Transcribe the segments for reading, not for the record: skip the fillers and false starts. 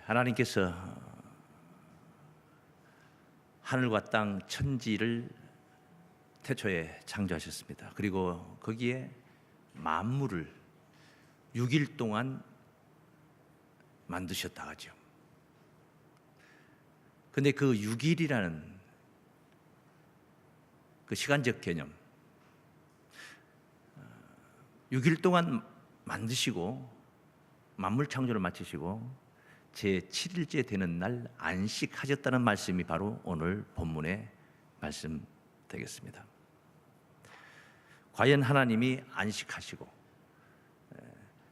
하나님께서 하늘과 땅 천지를 태초에 창조하셨습니다. 그리고 거기에 만물을 6일 동안 만드셨다 하죠. 근데 그 6일이라는 그 시간적 개념, 6일 동안 만드시고 만물 창조를 마치시고 제7일째 되는 날 안식하셨다는 말씀이 바로 오늘 본문의 말씀 되겠습니다. 과연 하나님이 안식하시고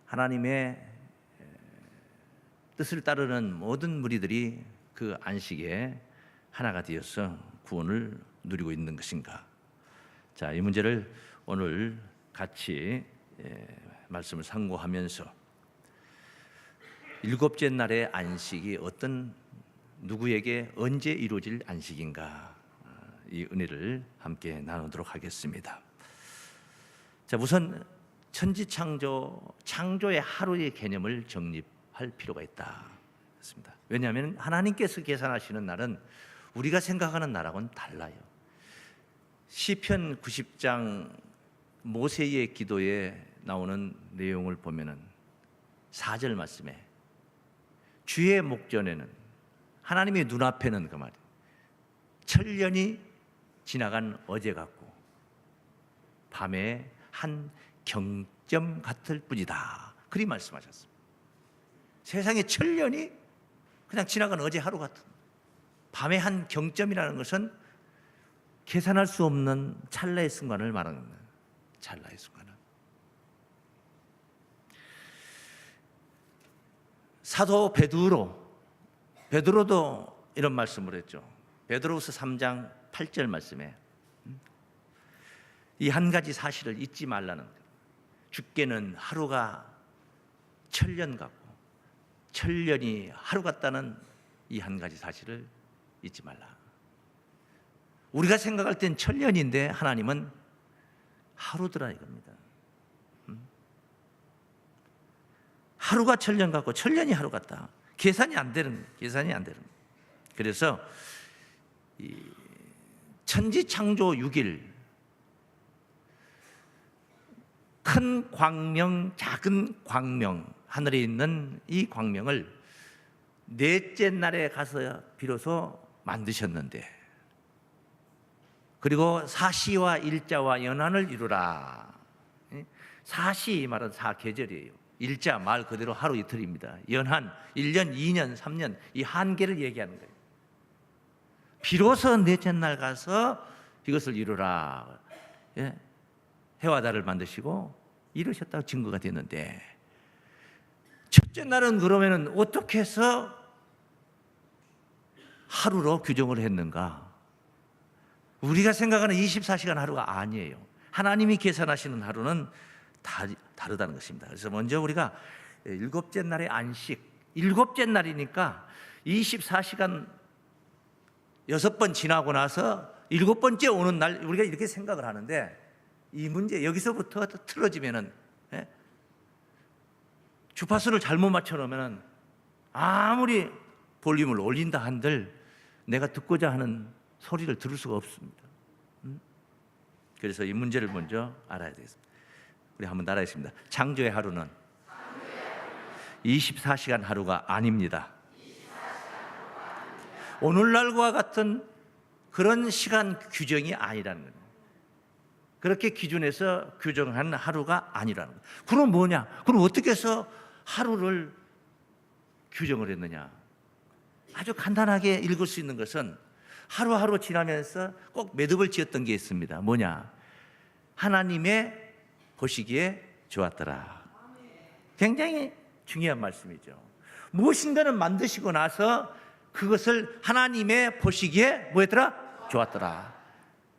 하나님의 뜻을 따르는 모든 무리들이 그 안식에 하나가 되어서 구원을 누리고 있는 것인가? 자, 이 문제를 오늘 같이 말씀을 상고하면서 일곱째 날의 안식이 어떤 누구에게 언제 이루어질 안식인가, 이 은혜를 함께 나누도록 하겠습니다. 자, 우선 창조의 하루의 개념을 정립할 필요가 있다. 왜냐하면 하나님께서 계산하시는 날은 우리가 생각하는 날하고는 달라요. 시편 90장 모세의 기도에 나오는 내용을 보면은 4절 말씀에 주의 목전에는, 하나님의 눈앞에는 그 말이에요, 천년이 지나간 어제 같고 밤에 한 경점 같을 뿐이다. 그리 말씀하셨습니다. 세상에 천년이 그냥 지나간 어제 하루 같은, 밤의 한 경점이라는 것은 계산할 수 없는 찰나의 순간을 말하는 거예요. 찰나의 순간을. 사도 베드로도 이런 말씀을 했죠. 베드로후서 3장 8절 말씀에 이 한 가지 사실을 잊지 말라는 거예요. 주께는 하루가 천년 같고 천년이 하루 같다는 이 한 가지 사실을 잊지 말라. 우리가 생각할 땐 천년인데 하나님은 하루더라 이겁니다. 하루가 천년 같고 천년이 하루 같다. 계산이 안 되는. 그래서 이 천지 창조 6일, 큰 광명, 작은 광명, 하늘에 있는 이 광명을 넷째 날에 가서 비로소 만드셨는데, 그리고 사시와 일자와 연한을 이루라. 사시 말은 사계절이에요. 일자 말 그대로 하루 이틀입니다. 연한 1년, 2년, 3년, 이 한계를 얘기하는 거예요. 비로소 넷째 날 가서 이것을 이루라. 해와 달을 만드시고 이루셨다고 증거가 되는데, 첫째 날은 그러면은 어떻게 해서 하루로 규정을 했는가? 우리가 생각하는 24시간 하루가 아니에요. 하나님이 계산하시는 하루는 다르다는 것입니다. 그래서 먼저 우리가 일곱째 날의 안식, 일곱째 날이니까 24시간 6번 지나고 나서 일곱 번째 오는 날, 우리가 이렇게 생각을 하는데, 이 문제 여기서부터 틀어지면은, 주파수를 잘못 맞춰 놓으면은 아무리 볼륨을 올린다 한들 내가 듣고자 하는 소리를 들을 수가 없습니다. 그래서 이 문제를 먼저 알아야 되겠습니다. 우리 한번 따라하겠습니다. 창조의 하루는 24시간 하루가 아닙니다. 오늘날과 같은 그런 시간 규정이 아니라는 거예요. 그렇게 기준해서 규정한 하루가 아니라는 거예요. 그럼 뭐냐? 그럼 어떻게 해서 하루를 규정을 했느냐? 아주 간단하게 읽을 수 있는 것은 하루하루 지나면서 꼭 매듭을 지었던 게 있습니다. 뭐냐? 하나님의 보시기에 좋았더라. 굉장히 중요한 말씀이죠. 무엇인가는 만드시고 나서 그것을 하나님의 보시기에 뭐였더라? 좋았더라.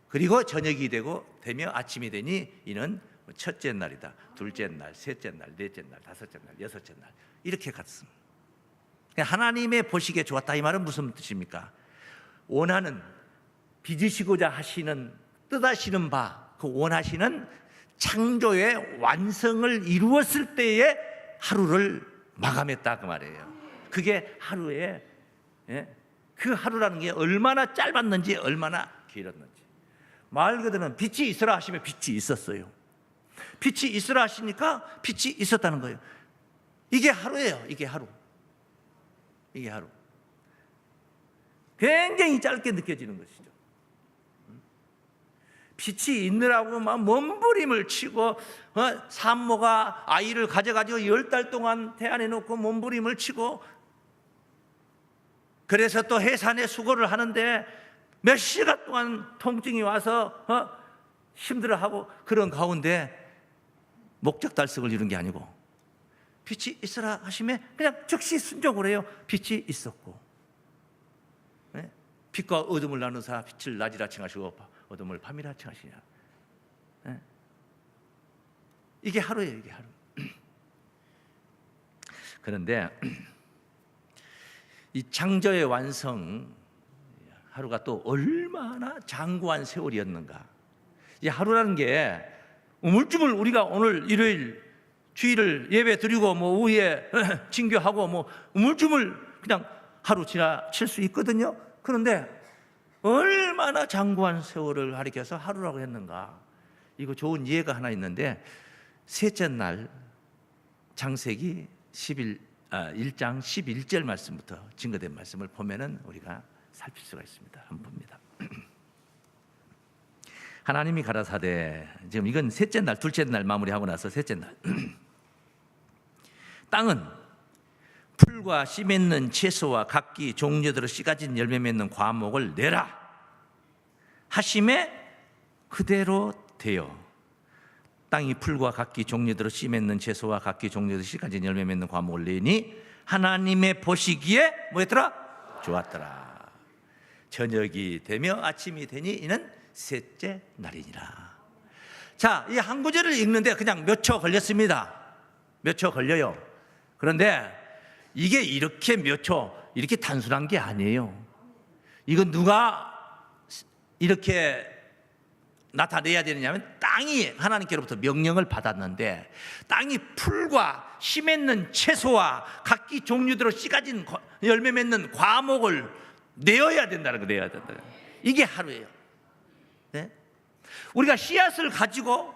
그리고 저녁이 되며 아침이 되니 이는 첫째 날이다, 둘째 날, 셋째 날, 넷째 날, 다섯째 날, 여섯째 날, 이렇게 갔습니다. 하나님의 보시기에 좋았다, 이 말은 무슨 뜻입니까? 원하는, 빚으시고자 하시는, 뜻하시는 바, 그 원하시는 창조의 완성을 이루었을 때에 하루를 마감했다 그 말이에요. 그게 하루에, 그 하루라는 게 얼마나 짧았는지 얼마나 길었는지. 말 그대로 빛이 있으라 하시면 빛이 있었어요. 빛이 있으라 하시니까 빛이 있었다는 거예요. 이게 하루예요. 이게 하루. 이게 하루. 굉장히 짧게 느껴지는 것이죠. 빛이 있느라고 막 몸부림을 치고, 산모가 아이를 가져가지고 10달 동안 태안에 놓고 몸부림을 치고, 그래서 또 해산에 수고를 하는데 몇 시간 동안 통증이 와서 힘들어하고, 그런 가운데 목적달성을 이룬 게 아니고 빛이 있으라 하시면 그냥 즉시 순종을 해요. 빛이 있었고, 빛과 어둠을 나누사 빛을 낮이라 칭하시고 어둠을 밤이라 칭하시냐. 이게 하루예요. 이게 하루. 그런데 이 창조의 완성, 하루가 또 얼마나 장구한 세월이었는가. 이 하루라는 게 우물쭈물 우리가 오늘 일요일 주일을 예배 드리고 뭐 오후에 징교하고 뭐 우물쭈물 그냥 하루 지나칠 수 있거든요. 그런데 얼마나 장구한 세월을 가리켜서 하루라고 했는가. 이거 좋은 예가 하나 있는데, 셋째 날 창세기 1장 11절 말씀부터 증거된 말씀을 보면은 우리가 살필 수가 있습니다. 한번 봅니다. 하나님이 가라사대, 지금 이건 셋째 날, 둘째 날 마무리하고 나서 셋째 날. 땅은 풀과 씨 맺는 채소와 각기 종류대로 씨 가진 열매 맺는 과목을 내라 하심에 그대로 되어 땅이 풀과 각기 종류대로 씨 맺는 채소와 각기 종류대로 씨 가진 열매 맺는 과목을 내니 하나님의 보시기에 뭐였더라? 좋았더라. 저녁이 되며 아침이 되니 이는 셋째 날이니라. 자, 이 한 구절을 읽는데 그냥 몇 초 걸렸습니다. 몇 초 걸려요. 그런데 이게 이렇게 몇 초, 이렇게 단순한 게 아니에요. 이건 누가 이렇게 나타내야 되느냐면, 땅이 하나님께로부터 명령을 받았는데 땅이 풀과 씨 맺는 채소와 각기 종류대로 씨 가진 열매 맺는 과목을 내어야 된다는 거, 내어야 된다. 이게 하루예요. 네? 우리가 씨앗을 가지고,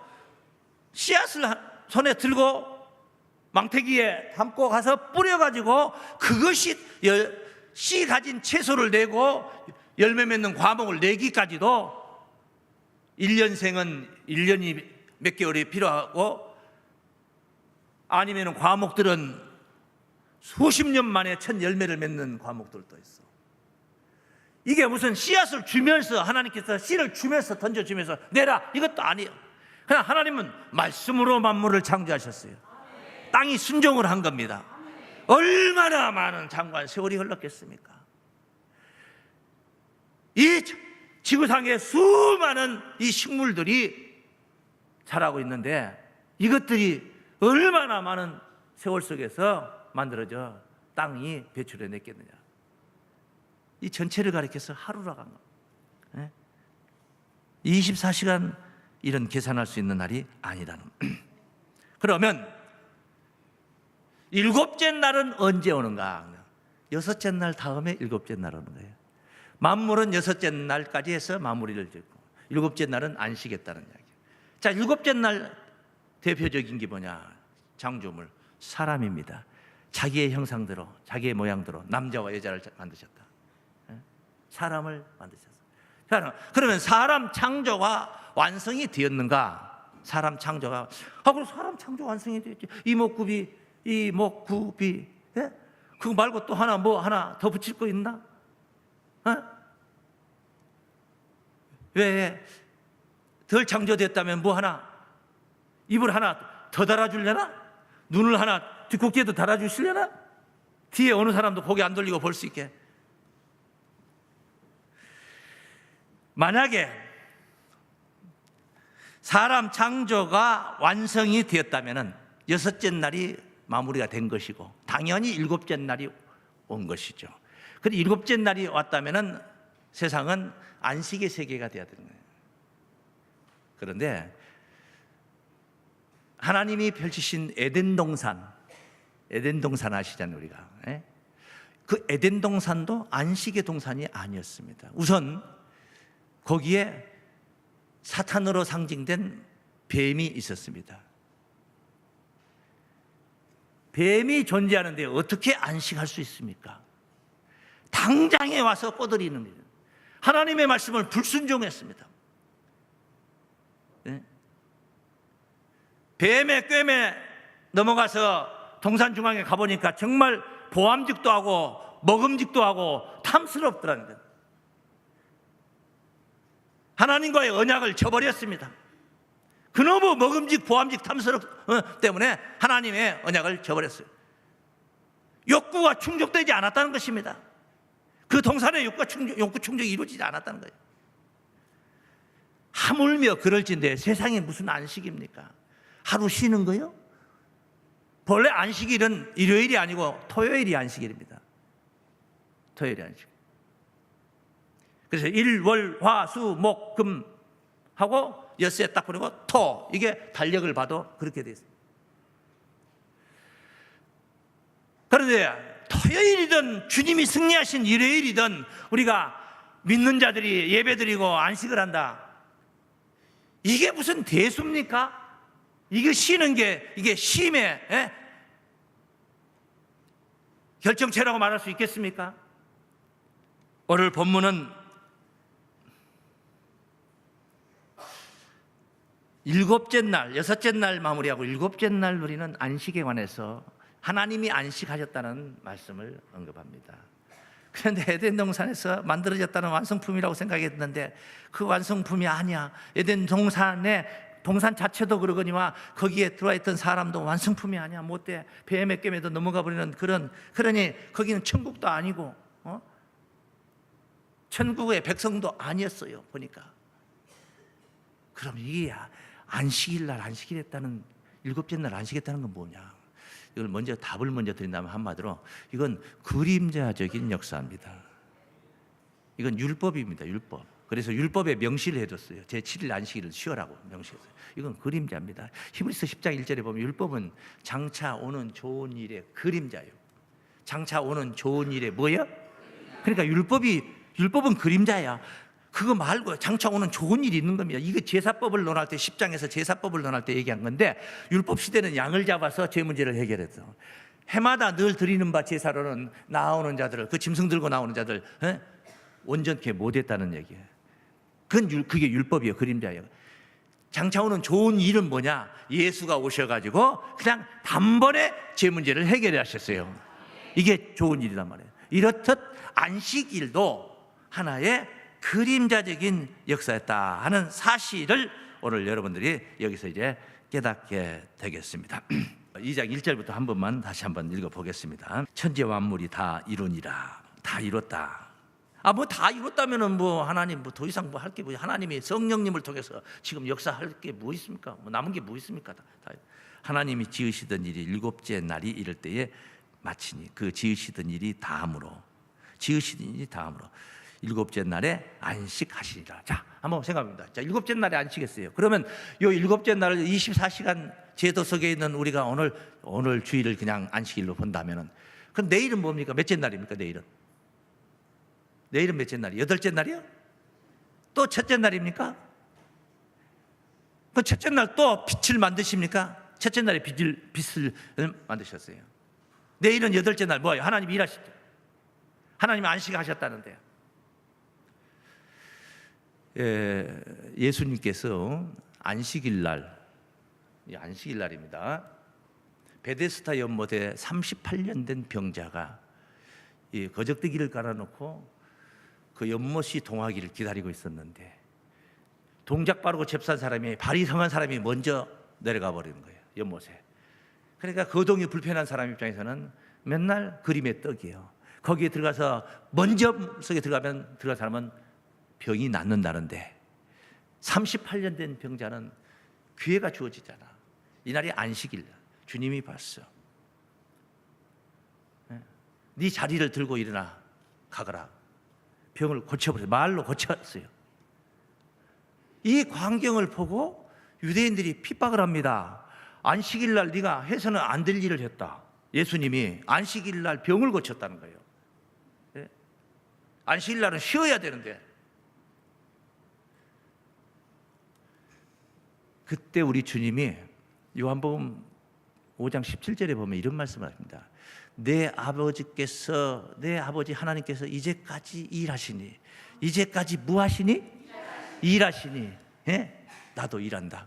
씨앗을 손에 들고 망태기에 담고 가서 뿌려가지고 그것이 씨 가진 채소를 내고 열매 맺는 과목을 내기까지도 1년생은 1년이 몇 개월이 필요하고, 아니면 과목들은 수십 년 만에 첫 열매를 맺는 과목들도 있어. 이게 무슨 씨앗을 주면서, 하나님께서 씨를 주면서 던져주면서 내라, 이것도 아니에요. 그냥 하나님은 말씀으로 만물을 창조하셨어요. 땅이 순종을 한 겁니다. 얼마나 많은 장관 세월이 흘렀겠습니까? 이 지구상에 수많은 이 식물들이 자라고 있는데, 이것들이 얼마나 많은 세월 속에서 만들어져 땅이 배출해 냈겠느냐. 이 전체를 가리켜서 하루라고 한 겁니다. 24시간 이런 계산할 수 있는 날이 아니라는. 그러면 일곱째 날은 언제 오는가? 여섯째 날 다음에 일곱째 날 오는 거예요. 만물은 여섯째 날까지 해서 마무리를 짓고, 일곱째 날은 안식했다는 이야기예요. 자, 일곱째 날 대표적인 게 뭐냐? 창조물, 사람입니다. 자기의 형상대로, 자기의 모양대로 남자와 여자를 만드셨다. 사람을 만드셨어요. 그러면 사람 창조가 완성이 되었는가? 사람 창조가, 그럼 사람 창조 완성이 되었지. 이목구비, 그거 말고 또 하나 뭐 하나 더 붙일 거 있나? 왜 덜 창조됐다면 뭐 하나, 입을 하나 더 달아주려나? 눈을 하나 뒷꼭지에도 달아주시려나? 뒤에 어느 사람도 고개 안 돌리고 볼 수 있게. 만약에 사람 창조가 완성이 되었다면 여섯째 날이 마무리가 된 것이고, 당연히 일곱째 날이 온 것이죠. 그런데 일곱째 날이 왔다면 세상은 안식의 세계가 되어야 되는 거예요. 그런데 하나님이 펼치신 에덴 동산 아시잖아요, 우리가. 그 에덴 동산도 안식의 동산이 아니었습니다. 우선 거기에 사탄으로 상징된 뱀이 있었습니다. 뱀이 존재하는데 어떻게 안식할 수 있습니까? 당장에 와서 꼬드리는 거예요. 하나님의 말씀을 불순종했습니다. 네? 뱀의 꿰매 넘어가서 동산 중앙에 가보니까 정말 보암직도 하고 먹음직도 하고 탐스럽더라는 거예요. 하나님과의 언약을 저버렸습니다. 그놈의 먹음직, 보암직, 탐스럽 때문에 하나님의 언약을 저버렸어요. 욕구가 충족되지 않았다는 것입니다. 그 동산의 욕구 충족이 이루어지지 않았다는 거예요. 하물며 그럴진데 세상에 무슨 안식입니까? 하루 쉬는 거요? 본래 안식일은 일요일이 아니고 토요일이 안식일입니다. 토요일이 안식. 그래서 일, 월, 화, 수, 목, 금 하고 엿새 딱 보내고 토, 이게 달력을 봐도 그렇게 돼 있어요. 그런데 토요일이든 주님이 승리하신 일요일이든 우리가 믿는 자들이 예배드리고 안식을 한다. 이게 무슨 대수입니까? 이게 쉬는 게 이게 쉼의 결정체라고 말할 수 있겠습니까? 오늘 본문은 일곱째 날, 여섯째 날 마무리하고 일곱째 날 우리는 안식에 관해서 하나님이 안식하셨다는 말씀을 언급합니다. 그런데 에덴 동산에서 만들어졌다는 완성품이라고 생각했는데 그 완성품이 아니야. 에덴 동산의 동산 자체도 그러거니와 거기에 들어와 있던 사람도 완성품이 아니야. 못돼. 뱀의 꿰매도 넘어가 버리는 그러니 거기는 천국도 아니고 천국의 백성도 아니었어요. 보니까. 그럼 이게 안식일 날 안식일했다는 일곱째 날 안식했다는 건 뭐냐? 이걸 먼저 답을 먼저 드린다면 한마디로 이건 그림자적인 역사입니다. 이건 율법입니다. 율법. 그래서 율법에 명시를 해뒀어요. 제7일 안식일을 쉬어라고 명시했어요. 이건 그림자입니다. 히브리서 10장 1절에 보면 율법은 장차 오는 좋은 일의 그림자예요. 장차 오는 좋은 일의 뭐예요? 그러니까 율법은 그림자야. 그거 말고 장차 오는 좋은 일이 있는 겁니다. 이거 제사법을 논할 때 10장에서 제사법을 논할 때 얘기한 건데 율법 시대는 양을 잡아서 죄 문제를 해결했어. 해마다 늘 드리는 바 제사로는 나오는 자들을 그 짐승 들고 나오는 자들 온전케 못했다는 얘기예요. 그게 율법이에요. 그림자예요. 장차 오는 좋은 일은 뭐냐? 예수가 오셔가지고 그냥 단번에 죄 문제를 해결하셨어요. 이게 좋은 일이란 말이에요. 이렇듯 안식일도 하나의 그림자적인 역사였다 하는 사실을 오늘 여러분들이 여기서 이제 깨닫게 되겠습니다. 2장 1절부터 한 번만 다시 한번 읽어보겠습니다. 천지 만물이 다 이루니라. 다 이뤘다. 뭐 다 이뤘다면은 뭐 하나님 뭐 더 이상 뭐 할 게 뭐 하나님이 성령님을 통해서 지금 역사할 게 뭐 있습니까? 뭐 남은 게 뭐 있습니까? 다 하나님이 지으시던 일이 일곱째 날이 이럴 때에 마치니 그 지으시던 일이 다함으로 일곱째 날에 안식하시리라. 자, 한번 생각합니다. 자, 일곱째 날에 안식했어요. 그러면 이 일곱째 날을 24시간 제도 속에 있는 우리가 오늘 주일을 그냥 안식일로 본다면은 그럼 내일은 뭡니까? 몇째 날입니까? 내일은 몇째 날이에요? 여덟째 날이요? 또 첫째 날입니까? 그 첫째 날 또 빛을 만드십니까? 첫째 날에 빛을 만드셨어요. 내일은 여덟째 날 뭐예요? 하나님 일하시죠. 하나님 안식하셨다는데요. 예수님께서 안식일날입니다. 베데스다 연못에 38년 된 병자가 거적대기를 깔아놓고 그 연못이 동하기를 기다리고 있었는데 동작 빠르고 잽싼 사람이 발이 성한 사람이 먼저 내려가 버리는 거예요. 연못에. 그러니까 거동이 불편한 사람 입장에서는 맨날 그림의 떡이에요. 거기에 들어가서 먼저 속에 들어간 사람은 병이 낫는다는데 38년 된 병자는 기회가 주어지잖아. 이날이 안식일. 주님이 봤어. 네 자리를 들고 일어나 가거라. 병을 고쳐버렸어요. 말로 고쳤어요. 이 광경을 보고 유대인들이 핍박을 합니다. 안식일날 네가 해서는 안 될 일을 했다. 예수님이 안식일날 병을 고쳤다는 거예요. 안식일날은 쉬어야 되는데. 그때 우리 주님이 요한복음 5장 17절에 보면 이런 말씀을 합니다. 내 아버지 하나님께서 이제까지 일하시니, 이제까지 뭐 하시니? 일하시니. 예? 나도 일한다.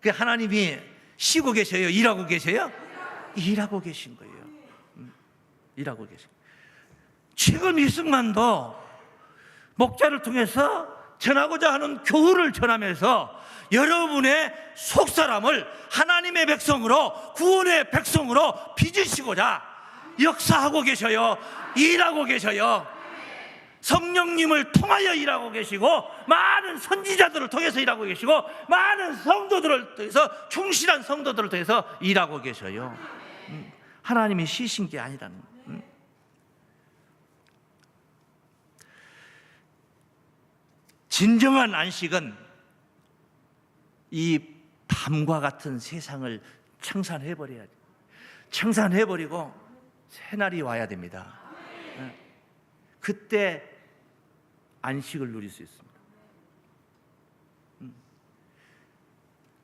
그 하나님이 쉬고 계셔요? 일하고 계세요? 일하고 계신 거예요. 일하고 계신 거예요. 지금 이 순간도 목자를 통해서 전하고자 하는 교훈을 전하면서 여러분의 속사람을 하나님의 백성으로, 구원의 백성으로 빚으시고자 역사하고 계셔요. 일하고 계셔요. 성령님을 통하여 일하고 계시고, 많은 선지자들을 통해서 일하고 계시고, 많은 성도들을 통해서, 충실한 성도들을 통해서 일하고 계셔요. 하나님이 쉬신 게 아니라는 거예요. 진정한 안식은 이 밤과 같은 세상을 청산해버려야 돼요. 청산해버리고 새날이 와야 됩니다. 그때 안식을 누릴 수 있습니다.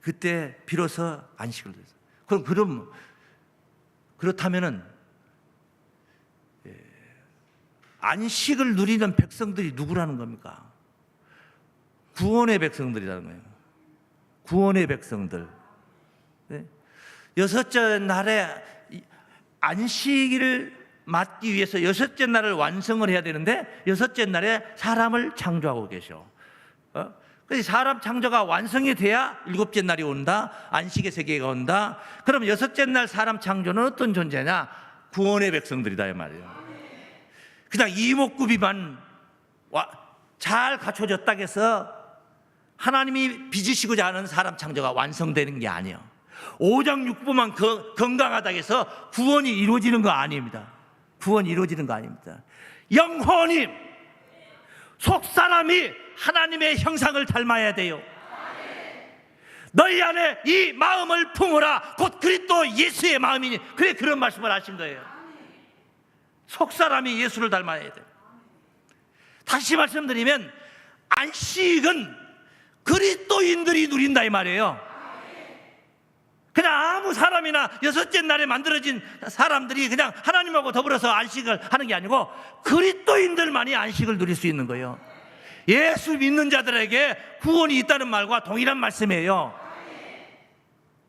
그때 비로소 안식을 누릴 수 있습니다. 그렇다면은 안식을 누리는 백성들이 누구라는 겁니까? 구원의 백성들이라는 거예요. 구원의 백성들. 여섯째 날에 안식일을 맞기 위해서 여섯째 날을 완성을 해야 되는데, 여섯째 날에 사람을 창조하고 계셔. 그래서 사람 창조가 완성이 돼야 일곱째 날이 온다. 안식의 세계가 온다. 그럼 여섯째 날 사람 창조는 어떤 존재냐? 구원의 백성들이다 이 말이에요. 그냥 이목구비만 잘 갖춰졌다 해서 하나님이 빚으시고자 하는 사람 창조가 완성되는 게 아니에요. 5장 6부만 건강하다 해서 구원이 이루어지는 거 아닙니다. 구원이 이루어지는 거 아닙니다. 영혼이, 속사람이 하나님의 형상을 닮아야 돼요. 너희 안에 이 마음을 품으라. 곧 그리스도 예수의 마음이니. 그래, 그런 말씀을 하신 거예요. 속사람이 예수를 닮아야 돼요. 다시 말씀드리면 안식은 그리스도인들이 누린다 이 말이에요. 그냥 아무 사람이나 여섯째 날에 만들어진 사람들이 그냥 하나님하고 더불어서 안식을 하는 게 아니고 그리스도인들만이 안식을 누릴 수 있는 거예요. 예수 믿는 자들에게 구원이 있다는 말과 동일한 말씀이에요.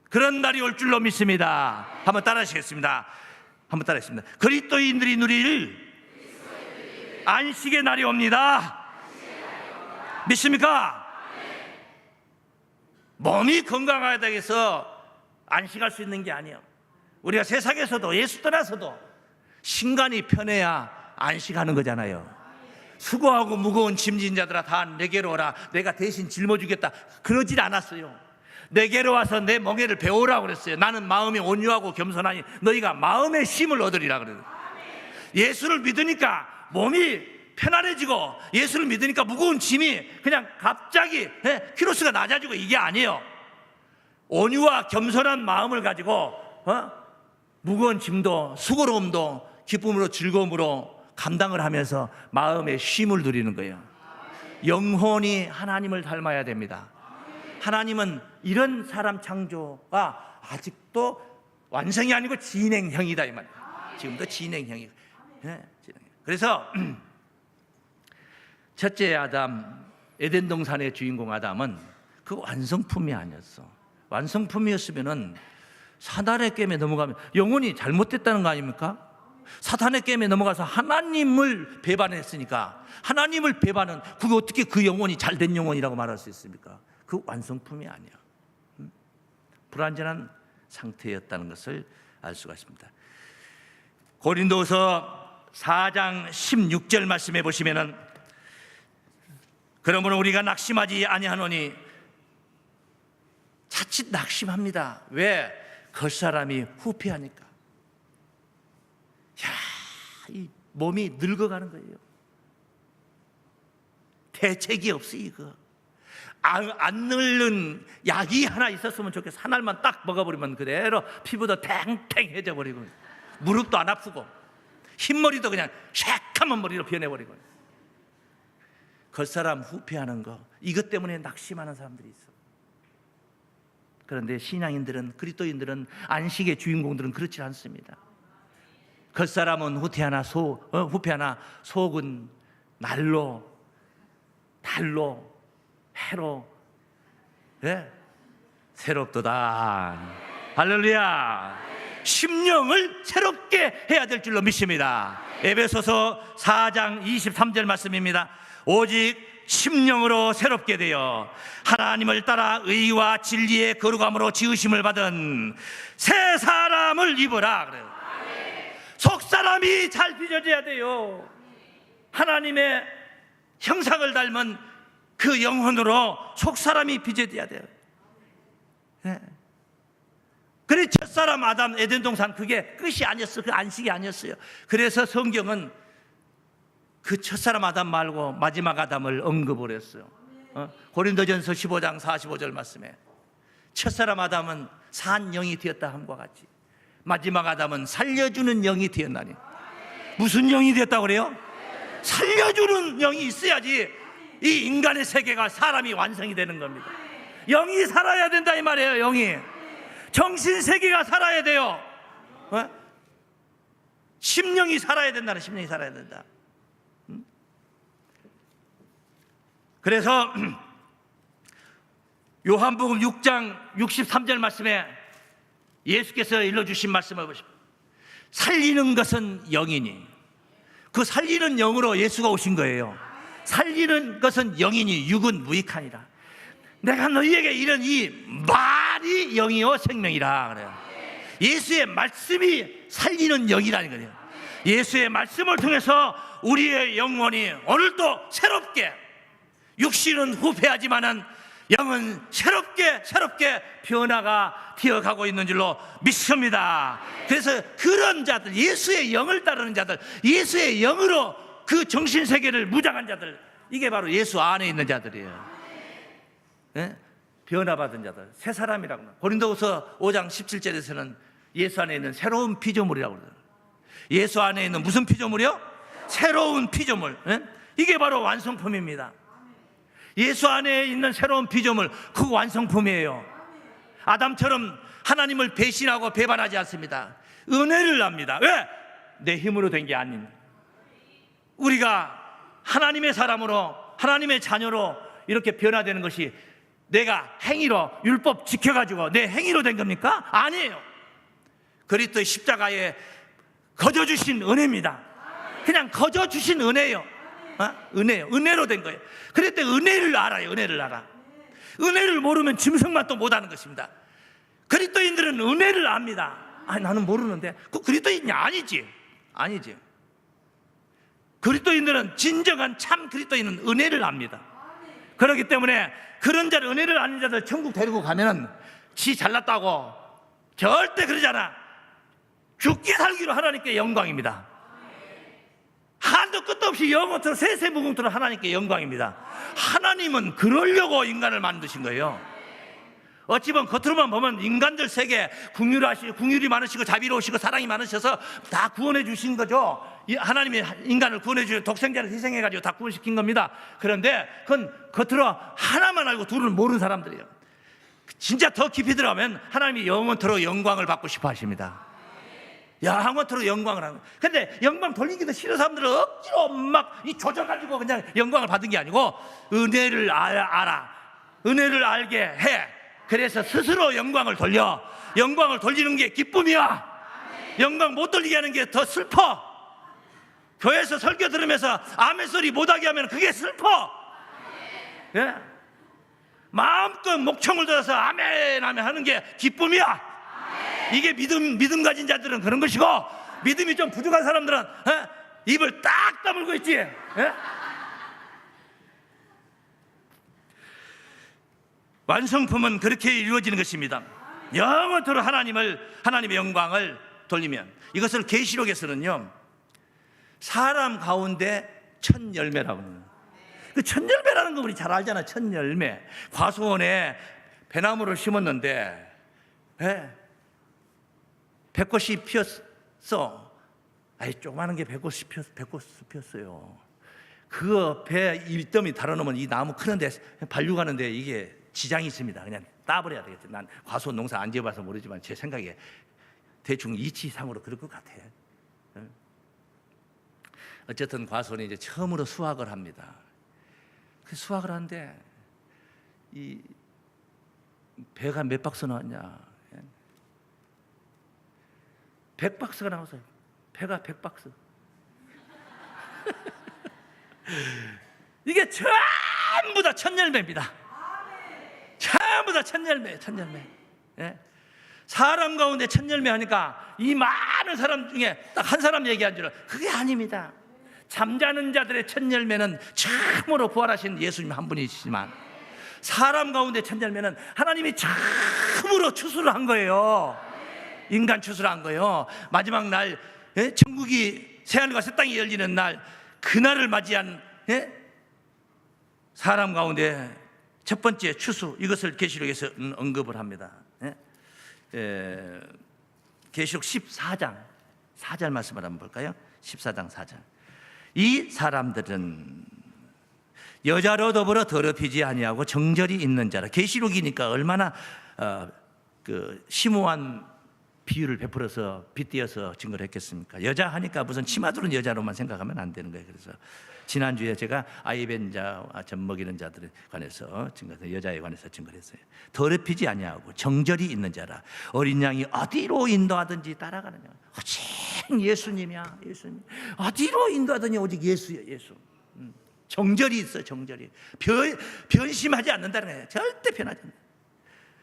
그런 날이 올 줄로 믿습니다. 한번 따라하시겠습니다. 한번 따라하겠습니다. 그리스도인들이 누릴 안식의 날이 옵니다. 믿습니까? 몸이 건강하다 해서 안식할 수 있는 게 아니에요. 우리가 세상에서도 예수 떠나서도 신간이 편해야 안식하는 거잖아요. 수고하고 무거운 짐진 자들아 다 내게로 오라. 내가 대신 짊어주겠다. 그러질 않았어요. 내게로 와서 내 멍에를 배우라고 그랬어요. 나는 마음이 온유하고 겸손하니 너희가 마음의 쉼을 얻으리라 그래요. 예수를 믿으니까 몸이 편안해지고, 예수를 믿으니까 무거운 짐이 그냥 갑자기 키로수가 낮아지고, 이게 아니에요. 온유와 겸손한 마음을 가지고 무거운 짐도 수고로움도 기쁨으로 즐거움으로 감당을 하면서 마음의 쉼을 누리는 거예요. 영혼이 하나님을 닮아야 됩니다. 하나님은 이런 사람 창조가 아직도 완성이 아니고 진행형이다 이 말이에요. 지금도 진행형이에요. 그래서 첫째 아담, 에덴 동산의 주인공 아담은 그 완성품이 아니었어. 완성품이었으면은 사단의 게임에 넘어가면 영혼이 잘못됐다는 거 아닙니까? 사탄의 게임에 넘어가서 하나님을 배반했으니까, 하나님을 배반은 그게 어떻게 그 영혼이 잘된 영혼이라고 말할 수 있습니까? 그 완성품이 아니야. 불완전한 상태였다는 것을 알 수가 있습니다. 고린도서 4장 16절 말씀해 보시면은, 그러므로 우리가 낙심하지 아니하노니, 자칫 낙심합니다. 왜? 겉사람이 후패하니까. 이 몸이 늙어가는 거예요. 대책이 없어 이거. 안 늙는 약이 하나 있었으면 좋겠어. 한 알만 딱 먹어버리면 그대로 피부도 탱탱해져 버리고 무릎도 안 아프고. 흰머리도 그냥 샥하면 머리로 변해버리고. 겉사람 후패하는 거, 이것 때문에 낙심하는 사람들이 있어. 그런데 신앙인들은, 그리스도인들은, 안식의 주인공들은 그렇지 않습니다. 겉사람은 후패하나 속은 날로, 달로, 해로, 예? 새롭도다. 할렐루야. 심령을 새롭게 해야 될 줄로 믿습니다. 에베소서 4장 23절 말씀입니다. 오직 심령으로 새롭게 되어 하나님을 따라 의와 진리의 거룩함으로 지으심을 받은 새 사람을 입으라 그래요. 속 사람이 잘 빚어져야 돼요. 하나님의 형상을 닮은 그 영혼으로 속 사람이 빚어져야 돼요. 네. 그래 첫사람 아담 에덴 동산 그게 끝이 아니었어요. 그 안식이 아니었어요. 그래서 성경은 그 첫사람 아담 말고 마지막 아담을 언급을 했어요. 고린도전서 15장 45절 말씀에 첫사람 아담은 산 영이 되었다 함과 같이 마지막 아담은 살려주는 영이 되었나니. 무슨 영이 되었다고 그래요? 살려주는 영이 있어야지 이 인간의 세계가, 사람이 완성이 되는 겁니다. 영이 살아야 된다 이 말이에요. 영이, 정신세계가 살아야 돼요. 심령이 살아야 된다는, 심령이 살아야 된다. 그래서 요한복음 6장 63절 말씀에 예수께서 일러주신 말씀을 보십시오. 살리는 것은 영이니, 그 살리는 영으로 예수가 오신 거예요. 살리는 것은 영이니 육은 무익하니라. 내가 너희에게 이런 이 말이 영이요 생명이라 그래요. 예수의 말씀이 살리는 영이라는 거예요. 예수의 말씀을 통해서 우리의 영혼이 오늘도 새롭게, 육신은 후패하지만은 영은 새롭게 변화가 되어가고 있는 줄로 믿습니다. 그래서 그런 자들, 예수의 영을 따르는 자들, 예수의 영으로 그 정신세계를 무장한 자들, 이게 바로 예수 안에 있는 자들이에요. 네? 변화받은 자들, 새 사람이라고. 고린도후서 5장 17절에서는 예수 안에 있는 새로운 피조물이라고 그래요. 예수 안에 있는 무슨 피조물이요? 새로운 피조물. 네? 이게 바로 완성품입니다. 예수 안에 있는 새로운 피조물, 그 완성품이에요. 아담처럼 하나님을 배신하고 배반하지 않습니다. 은혜를 납니다. 왜? 내 힘으로 된 게 아닌, 우리가 하나님의 사람으로, 하나님의 자녀로 이렇게 변화되는 것이 내가 행위로, 율법 지켜가지고 내 행위로 된 겁니까? 아니에요. 그리스도의 십자가에 거저주신 은혜입니다. 그냥 거저주신 은혜예요. 은혜요. 은혜로 된 거예요. 그럴 때 은혜를 알아요. 은혜를 알아. 은혜를 모르면 짐승만 또 못하는 것입니다. 그리스도인들은 은혜를 압니다. 아니, 나는 모르는데. 그 그리스도인이 아니지. 아니지. 그리스도인들은, 진정한 참 그리스도인은 은혜를 압니다. 그렇기 때문에 그런 자를, 은혜를 아는 자들 천국 데리고 가면은 지 잘났다고 절대 그러잖아. 죽기 살기로 하나님께 영광입니다. 한도 끝도 없이 영원토록 세세무궁토록 하나님께 영광입니다. 하나님은 그러려고 인간을 만드신 거예요. 어찌 보면 겉으로만 보면 인간들 세계 긍휼이 많으시고 자비로우시고 사랑이 많으셔서 다 구원해 주신 거죠. 하나님이 인간을 구원해 주셔서 독생자를 희생해 가지고 다 구원시킨 겁니다. 그런데 그건 겉으로 하나만 알고 둘을 모르는 사람들이에요. 진짜 더 깊이 들어가면 하나님이 영원토록 영광을 받고 싶어 하십니다. 영원토록 영광을 하는. 근데 영광 돌리기도 싫은 사람들은 억지로 막 이 조져가지고 그냥 영광을 받은 게 아니고 은혜를 알아. 은혜를 알게 해. 그래서 스스로 영광을 돌려. 영광을 돌리는 게 기쁨이야. 영광 못 돌리게 하는 게 더 슬퍼. 교회에서 설교 들으면서 아멘 소리 못하게 하면 그게 슬퍼. 예? 마음껏 목청을 들어서 아멘 아멘 하는 게 기쁨이야. 이게 믿음 가진 자들은 그런 것이고, 믿음이 좀 부족한 사람들은 입을 딱 다물고 있지. 예? 완성품은 그렇게 이루어지는 것입니다. 영원토록 하나님의 영광을 돌리면. 이것을 계시록에서는요, 사람 가운데 첫 열매라고 합니다. 그 첫 열매라는 거 우리 잘 알잖아. 첫 열매. 과수원에 배나무를 심었는데 백꽃이 피었어. 아이 조그마한 게 배꼽 숲이었어요. 그 배 입더미 달아놓으면 이 나무 크는데 반류가는데 이게 지장이 있습니다. 그냥 따버려야 되겠죠. 난 과수원 농사 안 지어봐서 모르지만 제 생각에 대충 이치상으로 그럴 것 같아. 어쨌든 과수원이 이제 처음으로 수확을 합니다. 그 수확을 하는데 이 배가 몇 박스 나왔냐? 100박스가 나왔어요. 배가 100박스. 이게 전부 다 천열매입니다. 전부 다 천열매예요. 천열매. 예? 사람 가운데 천열매 하니까 이 많은 사람 중에 딱 한 사람 얘기한 줄 그게 아닙니다. 잠자는 자들의 천열매는 처음으로 부활하신 예수님 한 분이시지만 사람 가운데 천열매는 하나님이 처음으로 추수를 한 거예요. 인간 추수를 한 거예요. 마지막 날 천국이 새하늘과 새 땅이 열리는 날 그날을 맞이한 사람 가운데 첫 번째 추수, 이것을 계시록에서 언급을 합니다. 계시록 14장 4절 말씀을 한번 볼까요? 14장 4절. 이 사람들은 여자로 더불어 더럽히지 아니하고 정절이 있는 자라. 계시록이니까 얼마나 심오한 비유를 베풀어서 빗대어서 증거를 했겠습니까? 여자 하니까 무슨 치마 두른 여자로만 생각하면 안 되는 거예요. 그래서 지난주에 제가 아이벤자와 젖 먹이는 자들에 관해서 여자에 관해서 증거를 했어요. 더럽히지 아니하고 정절이 있는 자라. 어린 양이 어디로 인도하든지 따라가느냐. 오직 예수님이야. 예수님. 어디로 인도하더니 오직 예수야. 예수. 정절이 있어. 정절이. 변심하지 않는다는 거예요. 절대 변하지 않는다.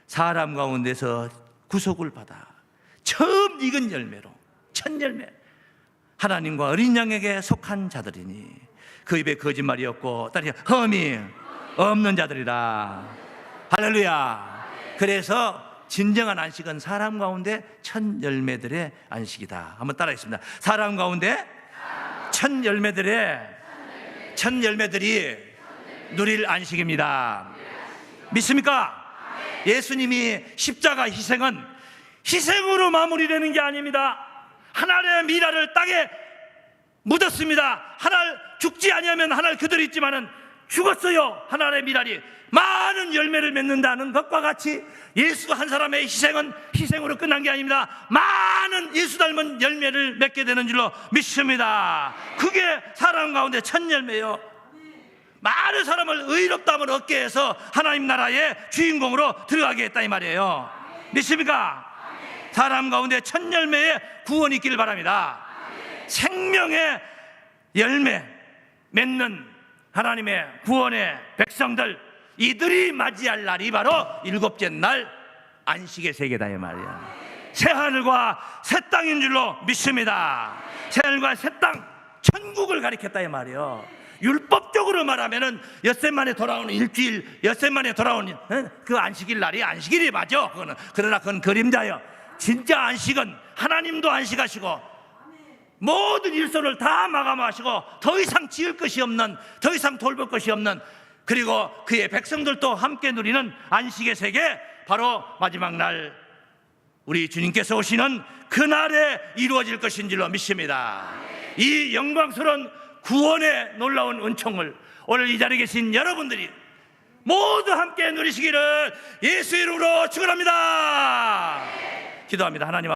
사람 가운데서 구속을 받아 처음 익은 열매로 첫 열매 하나님과 어린 양에게 속한 자들이니 그 입에 거짓말이 없고 다리 흠이 없는 자들이라. 할렐루야. 그래서 진정한 안식은 사람 가운데 첫 열매들의 안식이다. 한번 따라하겠습니다. 사람 가운데 첫 열매들이 누릴 안식입니다. 믿습니까? 예수님이 십자가 희생은 희생으로 마무리되는 게 아닙니다. 하나님의 미라를 땅에 묻었습니다. 하늘 죽지 아니하면 하늘 그대로 있지만은 죽었어요. 하나님의 미랄이 많은 열매를 맺는다는 것과 같이 예수 한 사람의 희생은 희생으로 끝난 게 아닙니다. 많은 예수 닮은 열매를 맺게 되는 줄로 믿습니다. 그게 사람 가운데 첫 열매요. 많은 사람을 의롭다함을 얻게 해서 하나님 나라의 주인공으로 들어가게 했다 이 말이에요. 믿습니까? 사람 가운데 첫 열매에 구원이 있기를 바랍니다. 생명의 열매 맺는 하나님의 구원의 백성들, 이들이 맞이할 날이 바로 일곱째 날 안식의 세계다 이 말이야. 새하늘과 새 땅인 줄로 믿습니다. 새하늘과 새 땅, 천국을 가리켰다 이 말이에요. 율법적으로 말하면은 엿새 만에 돌아오는 일주일, 엿새 만에 돌아오는 그 안식일 날이 안식일이 맞아. 그러나 그건 그림자요. 진짜 안식은 하나님도 안식하시고 모든 일손을 다 마감하시고 더 이상 지을 것이 없는, 더 이상 돌볼 것이 없는, 그리고 그의 백성들도 함께 누리는 안식의 세계, 바로 마지막 날 우리 주님께서 오시는 그날에 이루어질 것인 줄로 믿습니다. 이 영광스러운 구원의 놀라운 은총을 오늘 이 자리에 계신 여러분들이 모두 함께 누리시기를 예수 이름으로 축원합니다. 기도합니다. 하나님